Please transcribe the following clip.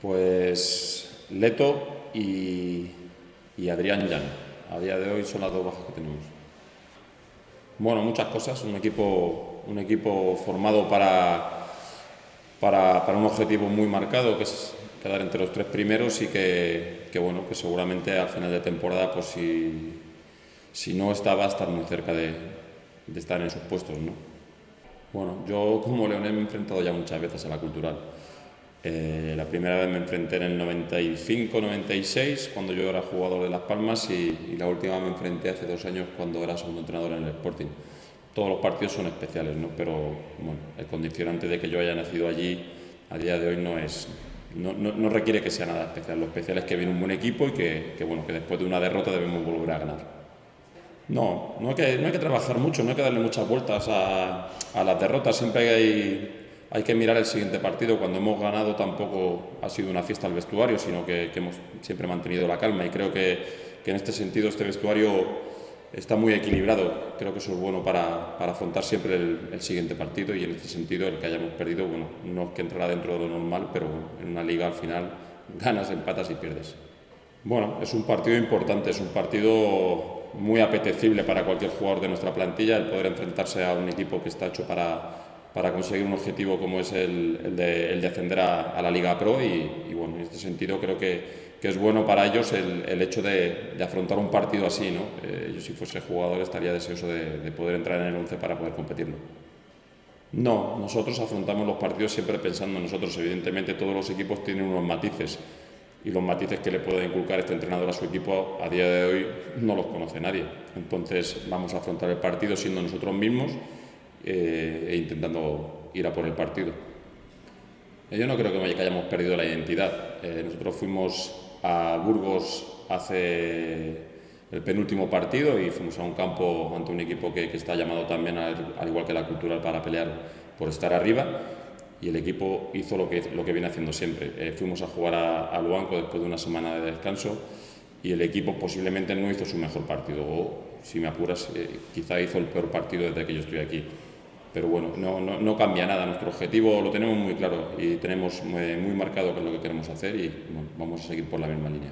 Pues Leto y Adrián Llano. A día de hoy son las dos bajas que tenemos. Bueno, muchas cosas. Un equipo formado para un objetivo muy marcado, que es quedar entre los tres primeros y que seguramente al final de temporada, pues si no está, va a estar muy cerca de estar en esos puestos, ¿no? Bueno, yo como leonés me he enfrentado ya muchas veces a la Cultural. La primera vez me enfrenté en el 95-96, cuando yo era jugador de Las Palmas, y la última me enfrenté hace 2 años cuando era segundo entrenador en el Sporting. Todos los partidos son especiales, ¿no? Pero bueno, el condicionante de que yo haya nacido allí a día de hoy no requiere que sea nada especial. Lo especial es que viene un buen equipo y que después de una derrota debemos volver a ganar. No hay que trabajar mucho, no hay que darle muchas vueltas a las derrotas. Siempre hay que mirar el siguiente partido. Cuando hemos ganado tampoco ha sido una fiesta al vestuario, sino que hemos siempre mantenido la calma, y creo que en este sentido este vestuario está muy equilibrado. Creo que eso es bueno para afrontar siempre el siguiente partido, y en este sentido el que hayamos perdido, bueno, no es que entrará dentro de lo normal, pero en una liga al final ganas, empatas y pierdes. Bueno, es un partido importante, es un partido muy apetecible para cualquier jugador de nuestra plantilla, el poder enfrentarse a un equipo que está hecho para conseguir un objetivo como es el de ascender a la Liga Pro, y bueno, en este sentido creo que es bueno para ellos el hecho de afrontar un partido así, ¿no? Yo, si fuese jugador, estaría deseoso de poder entrar en el 11 para poder competirlo. No, nosotros afrontamos los partidos siempre pensando en nosotros. Evidentemente todos los equipos tienen unos matices, y los matices que le puede inculcar este entrenador a su equipo a día de hoy no los conoce nadie. Entonces vamos a afrontar el partido siendo nosotros mismos e intentando ir a por el partido. Yo no creo que hayamos perdido la identidad. Nosotros fuimos a Burgos hace el penúltimo partido y fuimos a un campo ante un equipo que está llamado también, al igual que la Cultural, para pelear por estar arriba, y el equipo hizo lo que viene haciendo siempre. Fuimos a jugar a Luanco después de una semana de descanso, y el equipo posiblemente no hizo su mejor partido, o si me apuras, quizá hizo el peor partido desde que yo estoy aquí. Pero bueno, no cambia nada. Nuestro objetivo lo tenemos muy claro y tenemos muy marcado qué es lo que queremos hacer, y bueno, vamos a seguir por la misma línea.